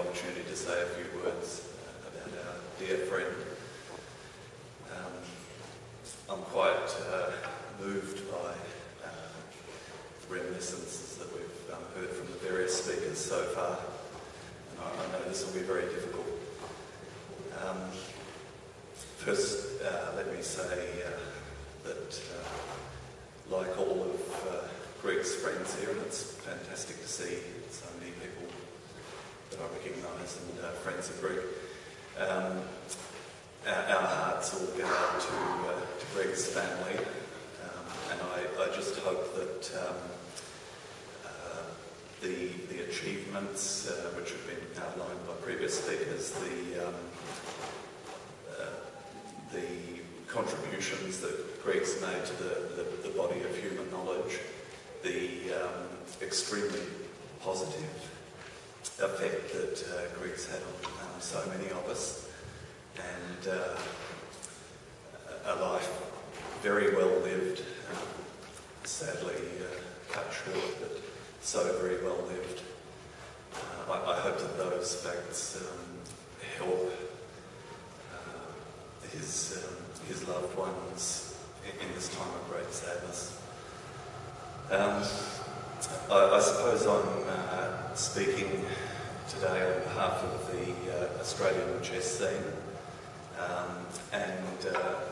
opportunity to say a few words about our dear friend. I'm quite moved by reminiscences that we've heard from the various speakers so far, and I know this will be very difficult. First, let me say that like all of Greg's friends here, and it's fantastic to see so many people that I recognise and friends of Greg, our hearts all go out to Greg's family, and I just hope that the achievements which have been outlined by previous speakers, the contributions that Greg's made to the body of human knowledge, the extremely positive effect that Greg's had on so many of us, and a life very well lived, sadly cut short, but so very well lived. I hope that those facts help his loved ones in this time of great sadness. I suppose I'm speaking today on behalf of the Australian chess scene, and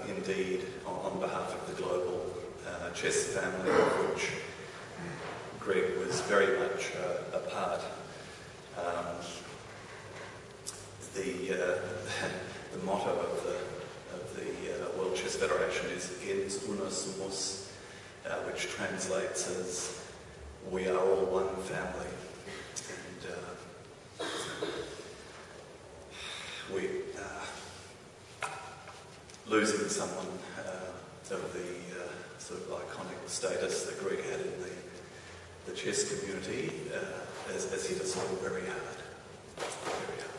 indeed on behalf of the global chess family, of which Greg was very much a part. The motto of the World Chess Federation is Gens una sumus, which translates as "we are all one family." And we losing someone of the sort of iconic status that Greg had in the chess community has hit us all very hard. Very hard.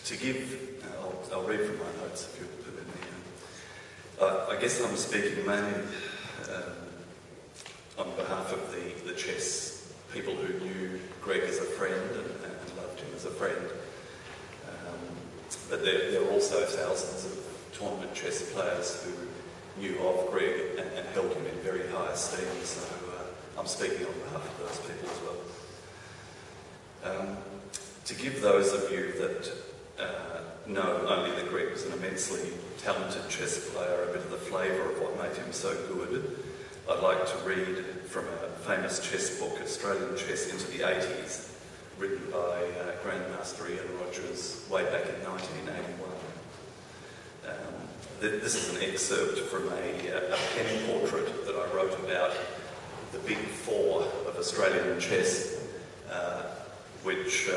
To give, I'll read from my notes if you'll permit me. I guess I'm speaking mainly on behalf of the chess people who knew Greg as a friend and loved him as a friend. But there are also thousands of tournament chess players who knew of Greg and held him in very high esteem, so I'm speaking on behalf of those people as well. To give those of you that know only that Greg was an immensely talented chess player a bit of the flavour of what made him so good, I'd like to read from a famous chess book, Australian Chess into the 80s, written by Grandmaster Ian Rogers way back in 1981. This is an excerpt from a pen portrait that I wrote about the big four of Australian chess, which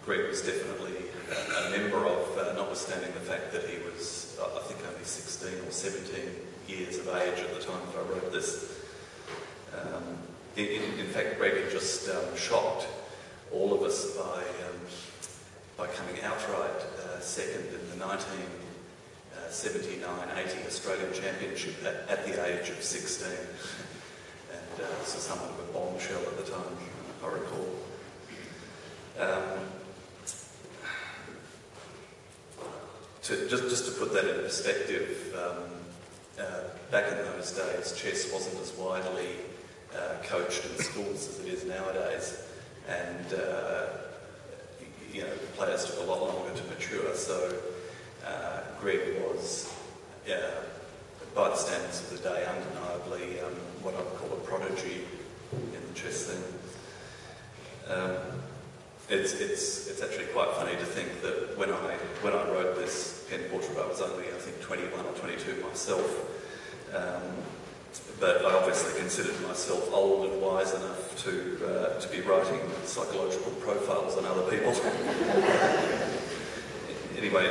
Greg was definitely a member of, notwithstanding the fact that he was, I think, only 16 or 17 years of age at the time that I wrote this. In fact, Greg had just shocked all of us by coming outright second in the 1979-80 Australian Championship at the age of 16. And this was somewhat of a bombshell at the time, I recall. Just to put that in perspective, back in those days, chess wasn't as widely coached in schools as it is nowadays, and players took a lot longer to mature. So Greg was, by the standards of the day, undeniably what I would call a prodigy in the chess scene. It's actually quite funny to think that when I wrote this pen portrait, I was only, I think, 21 or 22 myself. But I obviously considered myself old and wise enough to be writing psychological profiles on other people. Anyway,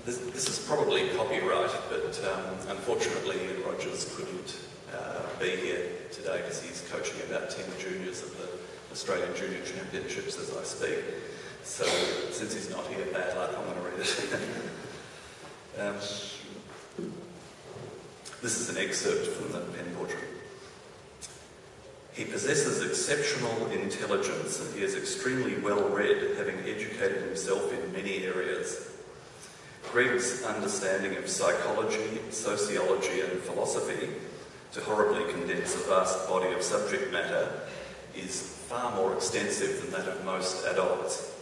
this is probably copyright, but unfortunately Ian Rogers couldn't be here today because he's coaching about 10 juniors of the Australian Junior Championships as I speak. So since he's not here, bad luck, I'm going to read it. This is an excerpt from the pen portrait. He possesses exceptional intelligence and he is extremely well read, having educated himself in many areas. Greg's understanding of psychology, sociology and philosophy, to horribly condense a vast body of subject matter, is far more extensive than that of most adults.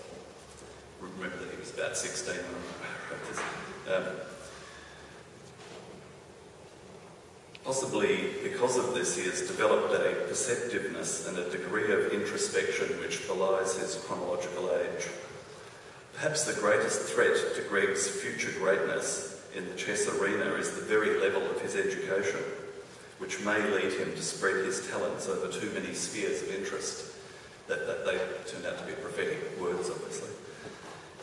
Remember that he was about 16 when I wrote this. Possibly because of this, he has developed a perceptiveness and a degree of introspection which belies his chronological age. Perhaps the greatest threat to Greg's future greatness in the chess arena is the very level of his education, which may lead him to spread his talents over too many spheres of interest. That they turned out to be prophetic words, obviously.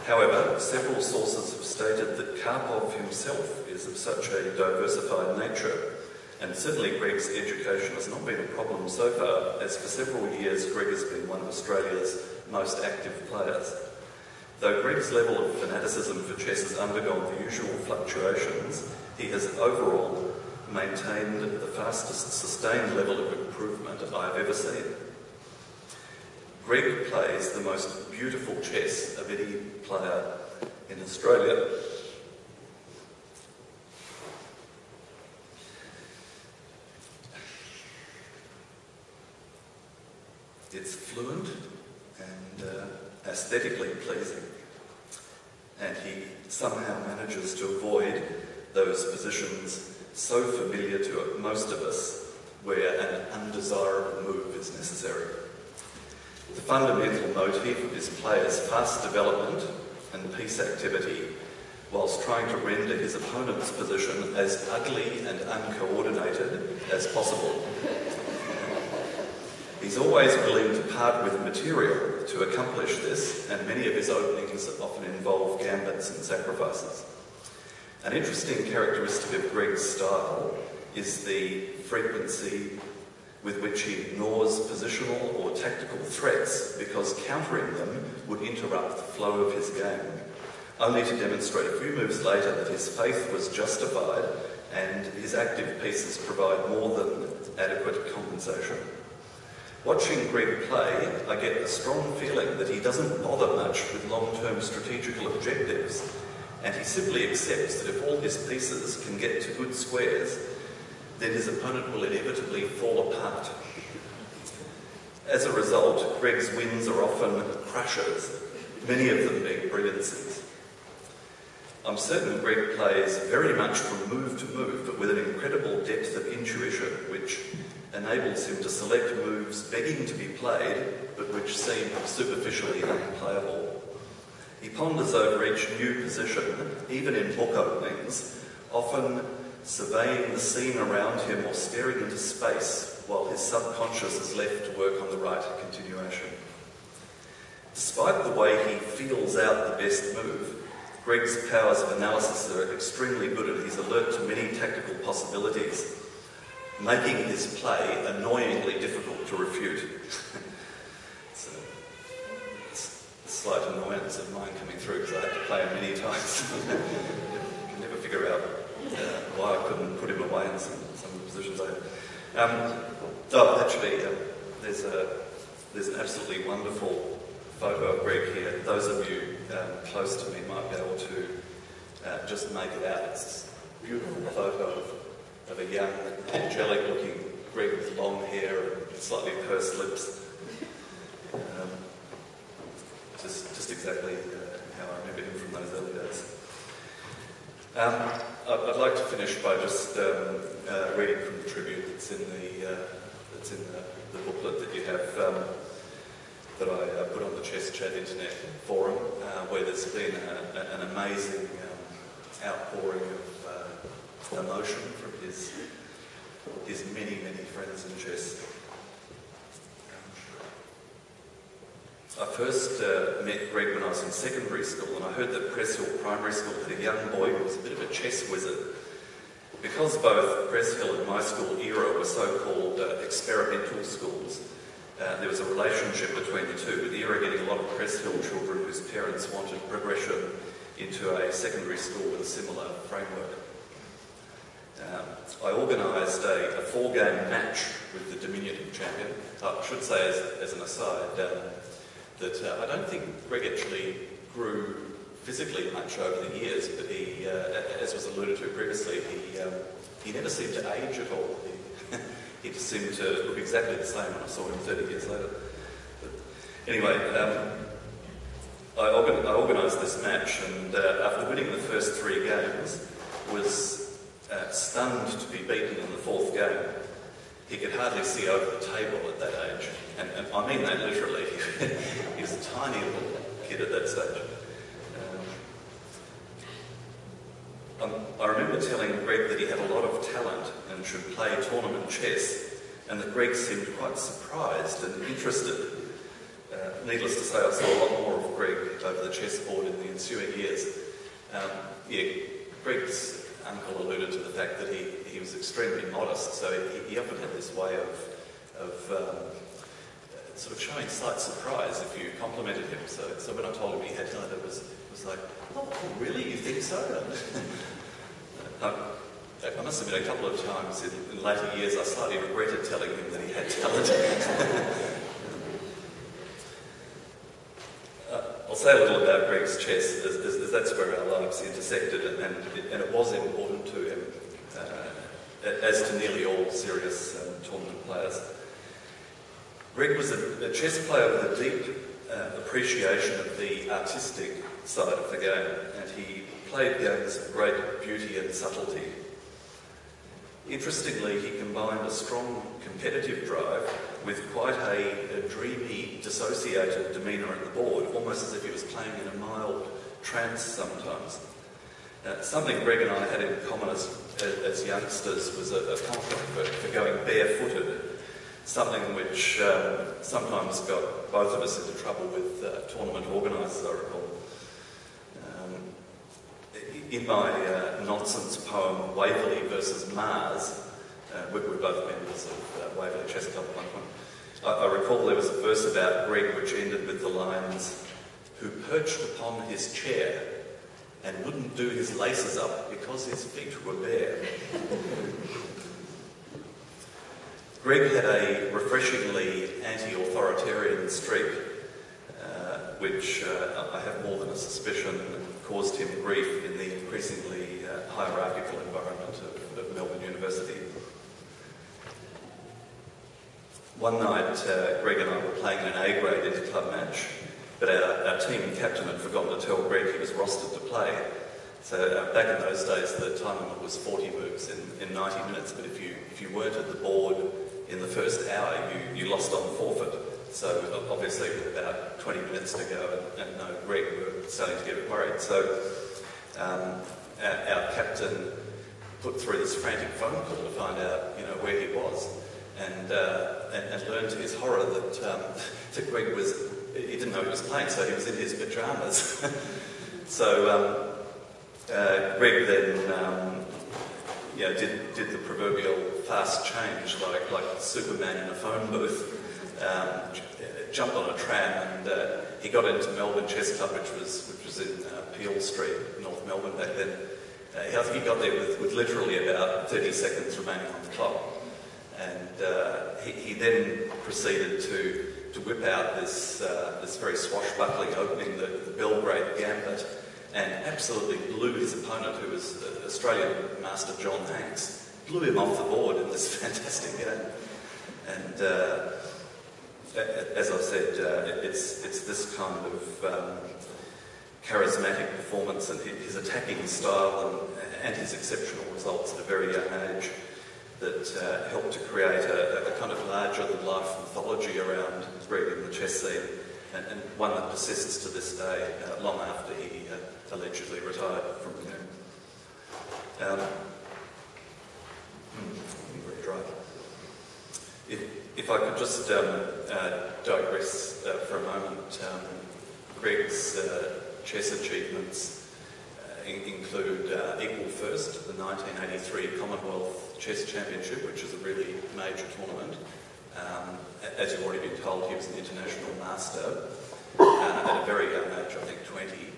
However, several sources have stated that Karpov himself is of such a diversified nature, and certainly Greg's education has not been a problem so far, as for several years Greg has been one of Australia's most active players. Though Greg's level of fanaticism for chess has undergone the usual fluctuations, he has overall maintained the fastest sustained level of improvement I have ever seen. Greg plays the most beautiful chess of any player in Australia. It's fluent and aesthetically pleasing, and he somehow manages to avoid those positions so familiar to most of us where an undesirable move is necessary. The fundamental motive is player's fast development and piece activity, whilst trying to render his opponent's position as ugly and uncoordinated as possible. He's always willing to part with material to accomplish this, and many of his openings often involve gambits and sacrifices. An interesting characteristic of Greg's style is the frequency with which he ignores positional or tactical threats because countering them would interrupt the flow of his game, only to demonstrate a few moves later that his faith was justified and his active pieces provide more than adequate compensation. Watching Greg play, I get a strong feeling that he doesn't bother much with long-term strategical objectives, and he simply accepts that if all his pieces can get to good squares, then his opponent will inevitably fall apart. As a result, Greg's wins are often crushes, many of them being brilliancies. I'm certain Greg plays very much from move to move, but with an incredible depth of intuition, which enables him to select moves begging to be played, but which seem superficially unplayable. He ponders over each new position, even in book openings, often surveying the scene around him or staring into space while his subconscious is left to work on the right continuation. Despite the way he feels out the best move, Greg's powers of analysis are extremely good and he's alert to many tactical possibilities, making his play annoyingly difficult to refute. It's a slight annoyance of mine coming through because I had to play him many times. I can never figure out why I couldn't put him away in some of the positions I had. There's an absolutely wonderful photo of Greg here. Those of you close to me might be able to just make it out. It's a beautiful photo of a young, angelic-looking Greg with long hair and slightly pursed lips. Just exactly how I remember him from those early days. I'd like to finish by just reading from the tribute that's in the booklet that you have, that I put on the Chess Chat Internet forum, where there's been an amazing outpouring of emotion from his many, many friends in chess. I first met Greg when I was in secondary school, and I heard that Press Hill Primary School had a young boy who was a bit of a chess wizard. Because both Press Hill and my school era were so-called experimental schools, there was a relationship between the two, with Era getting a lot of Press Hill children whose parents wanted progression into a secondary school with a similar framework. I organised a 4-game match with the diminutive champion. I should say, as an aside, that I don't think Greg actually grew physically much over the years, but he, as was alluded to previously, he never seemed to age at all. He just seemed to look exactly the same when I saw him 30 years later. But anyway, I organised this match, and after winning the first 3 games, was stunned to be beaten in the 4th game. He could hardly see over the table at that age, and I mean that literally. He was a tiny little kid at that stage. I remember telling Greg that he had a lot of talent and should play tournament chess, and that Greg seemed quite surprised and interested. Needless to say, I saw a lot more of Greg over the chessboard in the ensuing years. Greg's uncle alluded to the fact that he was extremely modest, so he often had this way of sort of showing slight surprise if you complimented him. So when I told him he had talent, it was like, oh, really? You think so? I must admit, a couple of times in later years, I slightly regretted telling him that he had talent. I'll say a little about Greg's chess, as that's where our lives intersected, and it was important to him, as to nearly all serious tournament players. Greg was a chess player with a deep appreciation of the artistic side of the game, and he played games of great beauty and subtlety. Interestingly, he combined a strong competitive drive with quite a dreamy, dissociated demeanour at the board, almost as if he was playing in a mild trance sometimes. Something Greg and I had in common as youngsters was a comfort for going barefooted, something which sometimes got both of us into trouble with tournament organisers, I recall. In my nonsense poem, Waverley versus Mars, we're both members of Waverley Chess Club at one point, I recall there was a verse about Greg which ended with the lines, "Who perched upon his chair and wouldn't do his laces up because his feet were bare." Greg had a refreshingly anti-authoritarian streak, which I have more than a suspicion caused him grief in the increasingly hierarchical environment of Melbourne University. One night, Greg and I were playing an A-grade inter-club match, but our team captain had forgotten to tell Greg he was rostered to play. So back in those days, the time limit was 40 moves in 90 minutes, but if you weren't at the board in the first hour, you lost on forfeit. So obviously with about 20 minutes to go and no Greg, we were starting to get a bit worried. So our captain put through this frantic phone call to find out, where he was, and learned to his horror that Greg he didn't know he was playing, so he was in his pyjamas. So Greg then did the proverbial fast change, like Superman in a phone booth. Jumped on a tram, and he got into Melbourne Chess Club, which was in Peel Street, North Melbourne back then. I think he got there with literally about 30 seconds remaining on the clock, and he then proceeded to whip out this very swashbuckling opening, the Belgrade Gambit, and absolutely blew his opponent, who was Australian master John Hanks, blew him off the board in this fantastic game. And as I said, it's this kind of charismatic performance and his attacking style and his exceptional results at a very young age that helped to create a kind of larger-than-life mythology around Greg in the chess scene, and one that persists to this day, long after he allegedly retired from the game. Very dry. If I could just digress for a moment, Greg's chess achievements include equal first at the 1983 Commonwealth Chess Championship, which is a really major tournament. As you've already been told, he was an international master. At a very young age, I think 20,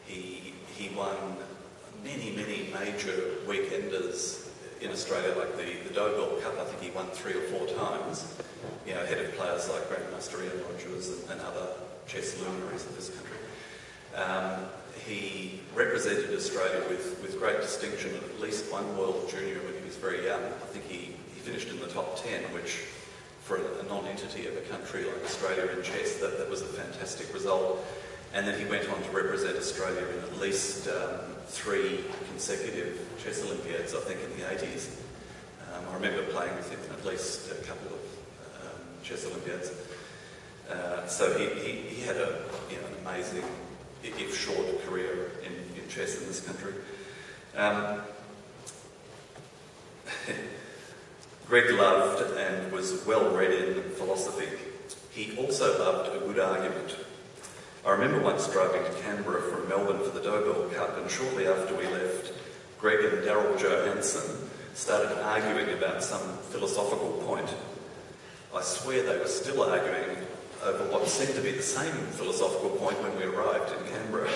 he won many major weekenders in Australia, like the Dobell Cup, I think he won 3 or 4 times, you know, ahead of players like Grandmaster Ian Rogers and other chess luminaries of this country. He represented Australia with great distinction at least one World Junior when he was very young. I think he finished in the top 10, which for a non-entity of a country like Australia in chess, that was a fantastic result. And then he went on to represent Australia in at least 3 consecutive chess Olympiads, I think in the 80s. I remember playing with him in at least a couple of chess Olympiads. So he had an amazing, if short, career in chess in this country. Greg loved and was well read in philosophy. He also loved a good argument. I remember once driving to Canberra from Melbourne for the Dobell Cup, and shortly after we left, Greg and Daryl Johansson started arguing about some philosophical point. I swear they were still arguing over what seemed to be the same philosophical point when we arrived in Canberra.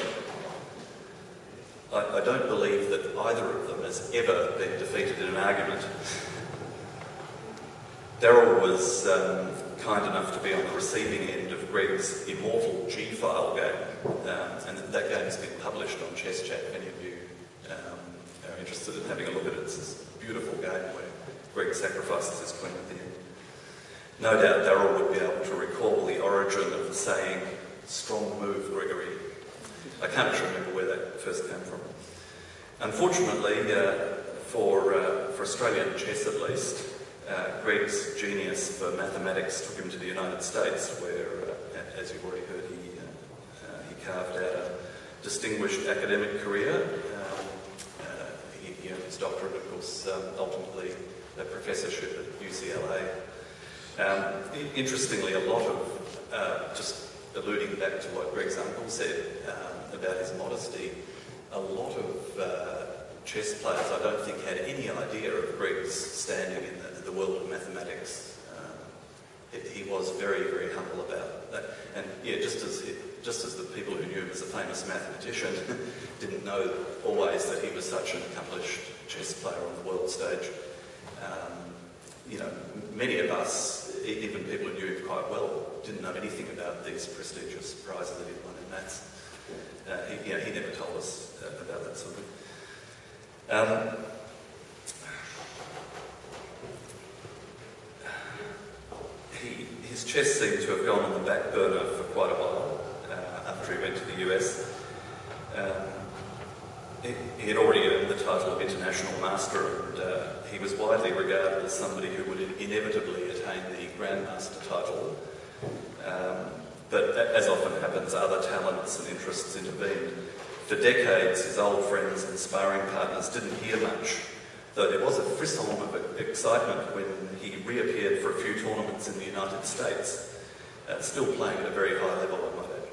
I don't believe that either of them has ever been defeated in an argument. Daryl was kind enough to be on the receiving end of Greg's immortal G-file game, and that game has been published on Chess Chat. If any of you are interested in having a look at it, it's this beautiful game where Greg sacrifices his queen at the end. No doubt Daryl would be able to recall the origin of the saying, "Strong move, Gregory." I can't remember where that first came from. Unfortunately, for Australian chess at least, Greg's genius for mathematics took him to the United States, where, as you've already heard, he carved out a distinguished academic career. He earned his doctorate, of course, ultimately a professorship at UCLA. Interestingly, a lot of, just alluding back to what Greg's uncle said about his modesty, a lot of chess players, I don't think, had any idea of Greg's standing in the world of mathematics. He was very, very humble about that. And yeah, just as the people who knew him as a famous mathematician didn't know always that he was such an accomplished chess player on the world stage. Many of us, even people who knew him quite well, didn't know anything about these prestigious prizes that he'd won in maths. He never told us about that sort of thing. His chess seemed to have gone on the back burner for quite a while after he went to the US. He had already earned the title of International Master, and he was widely regarded as somebody who would inevitably attain the Grandmaster title. But as often happens, other talents and interests intervened. For decades, his old friends and sparring partners didn't hear much, though there was a frisson of excitement when he reappeared for a few tournaments in the United States, still playing at a very high level, I might add.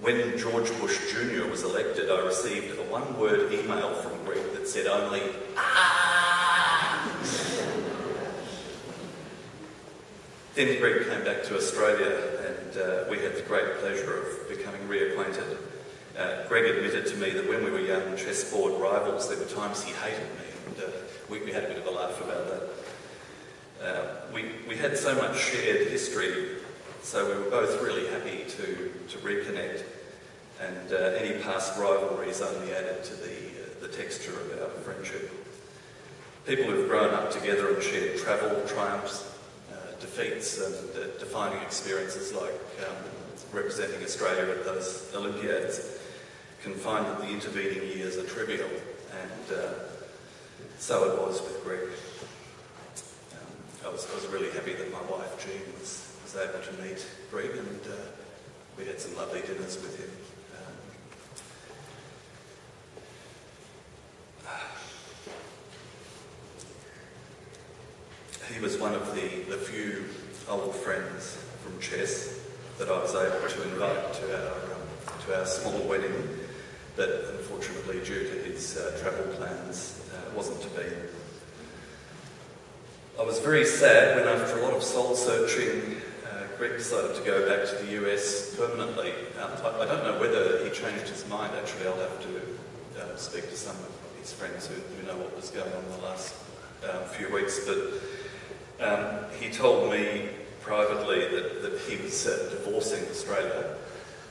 When George Bush Jr. was elected, I received a one-word email from Greg that said only, "Ah!" Then Greg came back to Australia, and we had the great pleasure of becoming reacquainted. Greg admitted to me that when we were young chessboard rivals, there were times he hated me, and we had a bit of a laugh about that. We had so much shared history, so we were both really happy to reconnect, and any past rivalries only added to the texture of our friendship. People who've grown up together and shared travel, triumphs, defeats, and defining experiences like representing Australia at those Olympiads can find that the intervening years are trivial, and so it was with Greg. I was really happy that my wife Jean was able to meet Greg, and we had some lovely dinners with him. He was one of the few old friends from chess that I was able to invite to our small wedding, but unfortunately, due to his travel plans, wasn't to be. I was very sad when, after a lot of soul searching, Greg decided to go back to the US permanently. I don't know whether he changed his mind. Actually, I'll have to speak to some of his his friends who know what was going on the last few weeks, but he told me privately that he was divorcing Australia,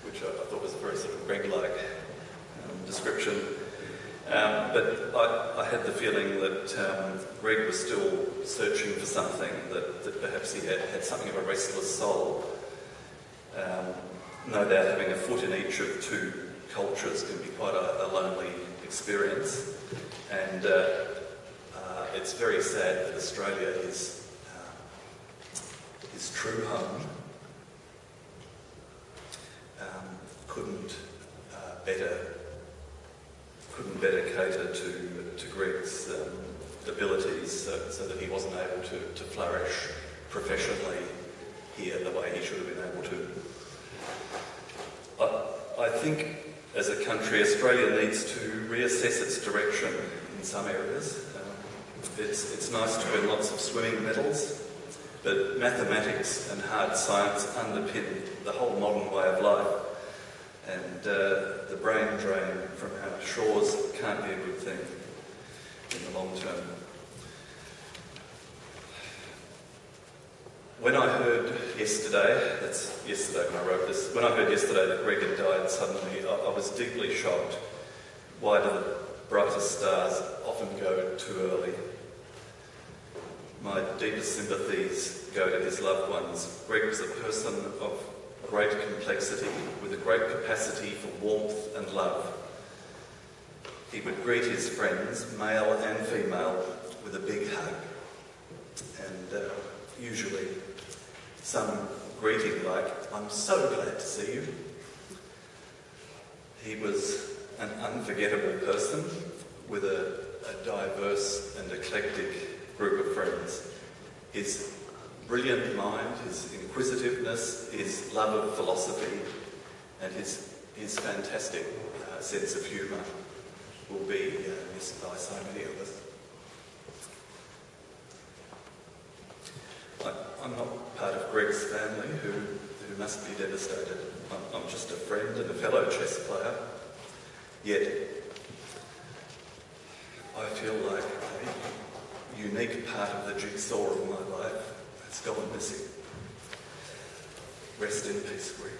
which I thought was a very sort of Greg-like description. But I had the feeling that Greg was still searching for something, that perhaps he had something of a restless soul. No doubt having a foot in each of two cultures can be quite a lonely experience, and it's very sad that Australia is his true home. Couldn't better cater to Greg's abilities, so that he wasn't able to flourish professionally here the way he should have been able to. I think as a country, Australia needs to reassess its direction in some areas. It's nice to win lots of swimming medals, but mathematics and hard science underpin the whole modern way of life, and the brain drain from our shores can't be a good thing in the long term. When I heard yesterday, that's yesterday when I wrote this, when I heard yesterday that Greg had died suddenly, I was deeply shocked. Why do the brightest stars often go too early? My deepest sympathies go to his loved ones. Greg was a person of great complexity, with a great capacity for warmth and love. He would greet his friends, male and female, with a big hug, and usually some greeting like, "I'm so glad to see you." He was an unforgettable person with a diverse and eclectic group of friends. His brilliant mind, his inquisitiveness, his love of philosophy, and his fantastic sense of humour will be missed by so many of us. I'm not part of Greg's family, who must be devastated. I'm just a friend and a fellow chess player. Yet, I feel like a unique part of the jigsaw of my life has gone missing. Rest in peace, Greg.